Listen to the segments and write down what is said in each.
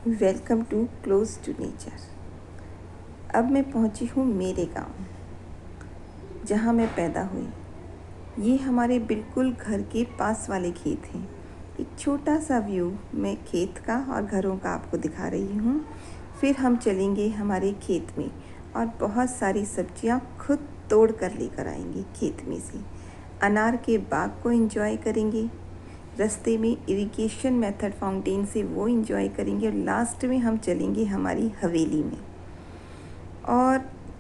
Welcome to close to nature. अब मैं पहुंची हूँ मेरे गांव, जहां मैं पैदा हुई। ये हमारे बिल्कुल घर के पास वाले खेत हैं। एक छोटा सा व्यू मैं खेत का और घरों का आपको दिखा रही हूँ। फिर हम चलेंगे हमारे खेत में और बहुत सारी सब्जियाँ खुद तोड़ कर लेकर आएंगे खेत में से। अनार के बाग को एंजॉय करेंगे, रास्ते में इरिगेशन मेथड फाउंटेन से वो एंजॉय करेंगे और लास्ट में हम चलेंगे हमारी हवेली में। और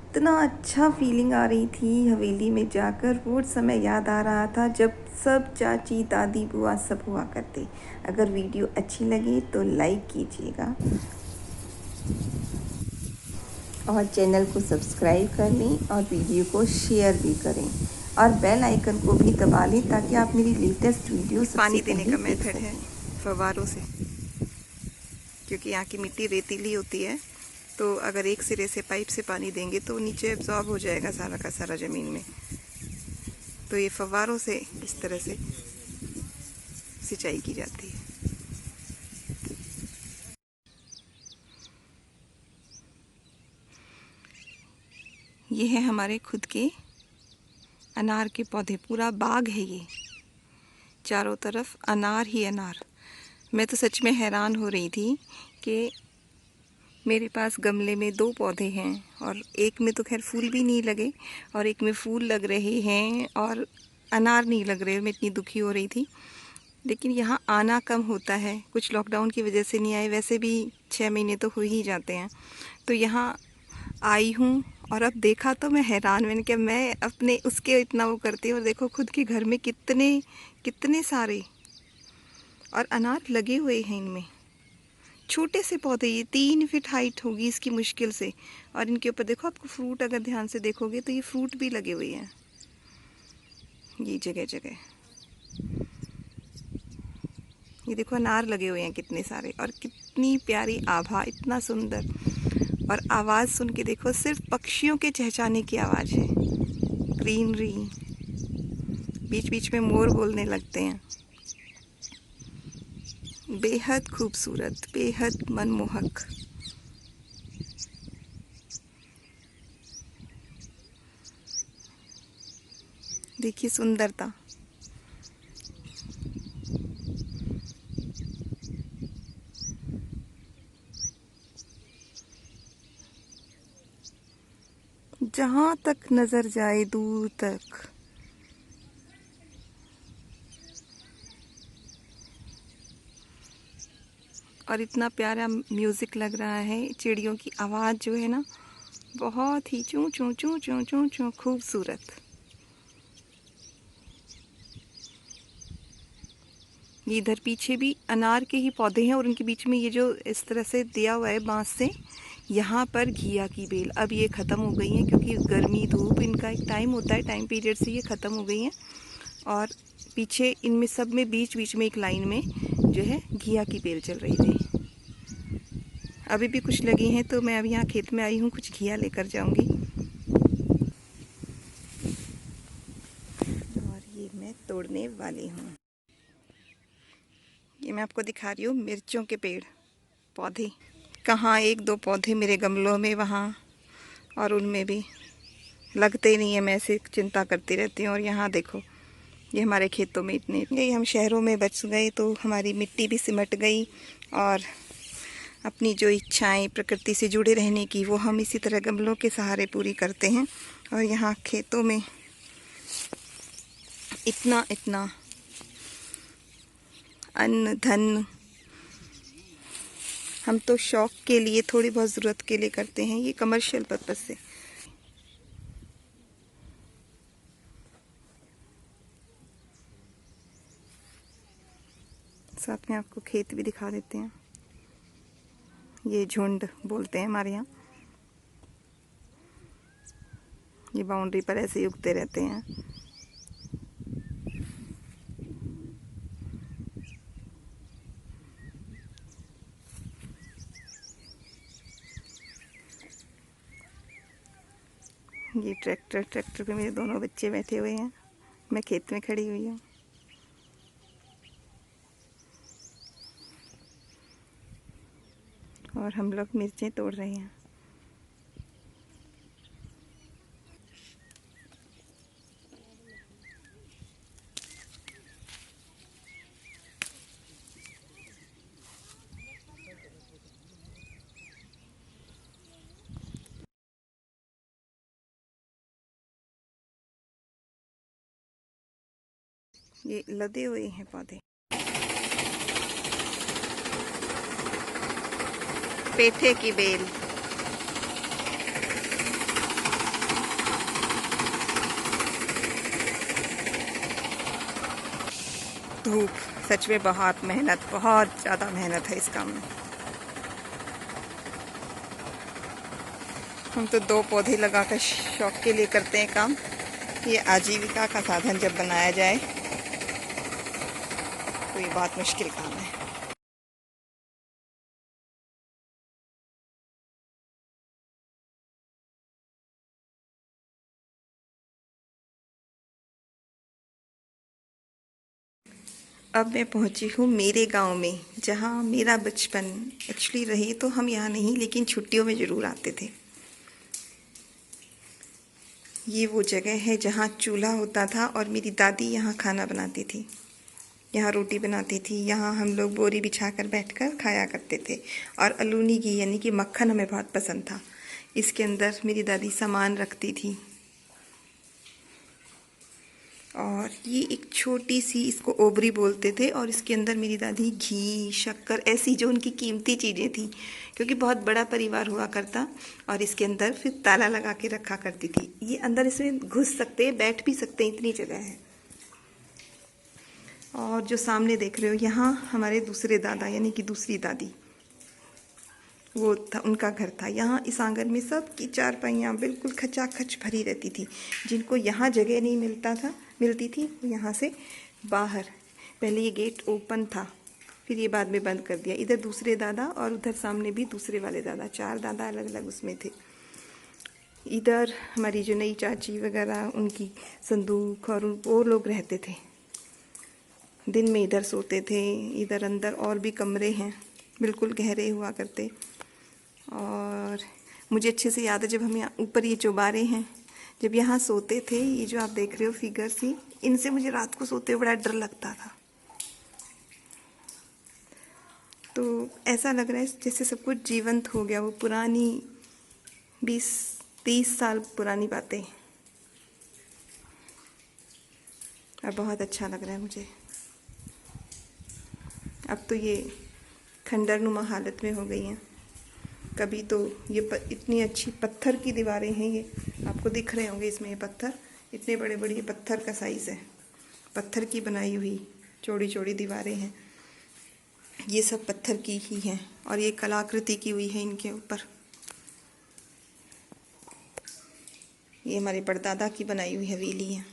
इतना अच्छा फीलिंग आ रही थी हवेली में जाकर। वो समय याद आ रहा था जब सब चाची दादी बुआ सब हुआ करते। अगर वीडियो अच्छी लगी तो लाइक कीजिएगा और चैनल को सब्सक्राइब कर लें और वीडियो को शेयर भी करें और बेल आइकन को भी दबा लें ताकि आप मेरी लेटेस्ट वीडियो सबसे पहले देख सकें। पानी देने का मेथड है फव्वारों से, क्योंकि यहाँ की मिट्टी रेतीली होती है, तो अगर एक सिरे से पाइप से पानी देंगे तो नीचे एब्जॉर्ब हो जाएगा सारा का सारा ज़मीन में। तो ये फव्वारों से इस तरह से सिंचाई की जाती है। ये है हमारे खुद के अनार के पौधे, पूरा बाग है ये, चारों तरफ अनार ही अनार। मैं तो सच में हैरान हो रही थी कि मेरे पास गमले में 2 पौधे हैं और एक में तो खैर फूल भी नहीं लगे और एक में फूल लग रहे हैं और अनार नहीं लग रहे। मैं इतनी दुखी हो रही थी। लेकिन यहाँ आना कम होता है, कुछ लॉकडाउन की वजह से नहीं आए, वैसे भी 6 महीने तो हो ही जाते हैं। तो यहाँ आई हूँ और अब देखा तो मैं हैरान, मैंने कहा मैं अपने उसके इतना वो करती हूँ और देखो खुद के घर में कितने कितने सारे और अनार लगे हुए हैं इनमें। छोटे से पौधे, ये 3 फीट हाइट होगी इसकी मुश्किल से, और इनके ऊपर देखो, आपको फ्रूट अगर ध्यान से देखोगे तो ये फ्रूट भी लगे हुए हैं ये जगह जगह। ये देखो अनार लगे हुए हैं कितने सारे और कितनी प्यारी आभा, इतना सुंदर। और आवाज़ सुन के देखो, सिर्फ पक्षियों के चहचहाने की आवाज़ है। ग्रीनरी, बीच बीच में मोर बोलने लगते हैं। बेहद खूबसूरत, बेहद मनमोहक। देखिए सुंदरता। जहाँ तक नज़र जाए दूर तक और इतना प्यारा म्यूज़िक लग रहा है। चिड़ियों की आवाज़ जो है ना, बहुत ही चूं चूं चूं चूं चूं चूं खूबसूरत। ये इधर पीछे भी अनार के ही पौधे हैं और उनके बीच में ये जो इस तरह से दिया हुआ है बांस से, यहाँ पर घिया की बेल अब ये ख़त्म हो गई हैं, क्योंकि गर्मी धूप इनका एक टाइम होता है, टाइम पीरियड से ये ख़त्म हो गई हैं। और पीछे इनमें सब में बीच बीच में एक लाइन में जो है घिया की बेल चल रही थी। अभी भी कुछ लगी हैं, तो मैं अभी यहाँ खेत में आई हूँ, कुछ घिया लेकर जाऊँगी। और ये मैं तोड़ने वाली हूँ। ये मैं आपको दिखा रही हूँ मिर्चों के पेड़ पौधे। कहाँ 1-2 पौधे मेरे गमलों में, वहाँ और उनमें भी लगते ही नहीं है। मैं ऐसे चिंता करती रहती हूँ। और यहाँ देखो, ये हमारे खेतों में इतने, यही हम शहरों में बच गए तो हमारी मिट्टी भी सिमट गई और अपनी जो इच्छाएं प्रकृति से जुड़े रहने की, वो हम इसी तरह गमलों के सहारे पूरी करते हैं। और यहाँ खेतों में इतना इतना अन्न धन हम तो शौक के लिए, थोड़ी बहुत ज़रूरत के लिए करते हैं, ये कमर्शियल पर्पस से। साथ में आपको खेत भी दिखा देते हैं। ये झुंड बोलते हैं हमारे यहाँ। ये बाउंड्री पर ऐसे ही उगते रहते हैं। ये ट्रैक्टर पे मेरे दोनों बच्चे बैठे हुए हैं, मैं खेत में खड़ी हुई हूँ। और हम लोग मिर्चें तोड़ रहे हैं। ये लदे हुए हैं पौधे। पेठे की बेल। धूप, सच में बहुत मेहनत, बहुत ज़्यादा मेहनत है इस काम में। हम तो 2 पौधे लगाकर शौक के लिए करते हैं काम। ये आजीविका का साधन जब बनाया जाए तो ये बहुत मुश्किल काम है। अब मैं पहुंची हूँ मेरे गांव में, जहाँ मेरा बचपन एक्चुअली रहे तो हम यहाँ नहीं, लेकिन छुट्टियों में ज़रूर आते थे। ये वो जगह है जहाँ चूल्हा होता था और मेरी दादी यहाँ खाना बनाती थी, यहाँ रोटी बनाती थी। यहाँ हम लोग बोरी बिछाकर बैठकर खाया करते थे। और अलूनी घी यानी कि मक्खन हमें बहुत पसंद था। इसके अंदर मेरी दादी सामान रखती थी। और ये एक छोटी सी, इसको ओबरी बोलते थे, और इसके अंदर मेरी दादी घी, शक्कर, ऐसी जो उनकी कीमती चीज़ें थी, क्योंकि बहुत बड़ा परिवार हुआ करता, और इसके अंदर फिर ताला लगा के रखा करती थी। ये अंदर इसमें घुस सकते हैं, बैठ भी सकते हैं, इतनी जगह है। और जो सामने देख रहे हो, यहाँ हमारे दूसरे दादा यानी कि दूसरी दादी, वो था, उनका घर था। यहाँ इस आंगन में सबकी चारपाइयाँ बिल्कुल खचाखच भरी रहती थी। जिनको यहाँ जगह नहीं मिलती थी, वो यहाँ से बाहर, पहले ये गेट ओपन था, फिर ये बाद में बंद कर दिया। इधर दूसरे दादा और उधर सामने भी दूसरे वाले दादा, 4 दादा अलग अलग उसमें थे। इधर हमारी जो नई चाची वगैरह, उनकी संदूक और वो लोग रहते थे। दिन में इधर सोते थे। इधर अंदर और भी कमरे हैं, बिल्कुल गहरे हुआ करते। और मुझे अच्छे से याद है, जब हम यहाँ ऊपर ये चौबारे हैं, जब यहाँ सोते थे, ये जो आप देख रहे हो फिगर सी, इनसे मुझे रात को सोते हुए बड़ा डर लगता था। तो ऐसा लग रहा है जैसे सब कुछ जीवंत हो गया, वो पुरानी 20-30 साल पुरानी बातें। और बहुत अच्छा लग रहा है मुझे। अब तो ये खंडरनुमा हालत में हो गई हैं। कभी तो ये इतनी अच्छी पत्थर की दीवारें हैं, ये आपको दिख रहे होंगे इसमें, ये पत्थर इतने बड़े बड़े, ये पत्थर का साइज़ है, पत्थर की बनाई हुई चौड़ी चौड़ी दीवारें हैं। ये सब पत्थर की ही हैं, और ये कलाकृति की हुई है इनके ऊपर। ये हमारे परदादा की बनाई हुई हवेली है।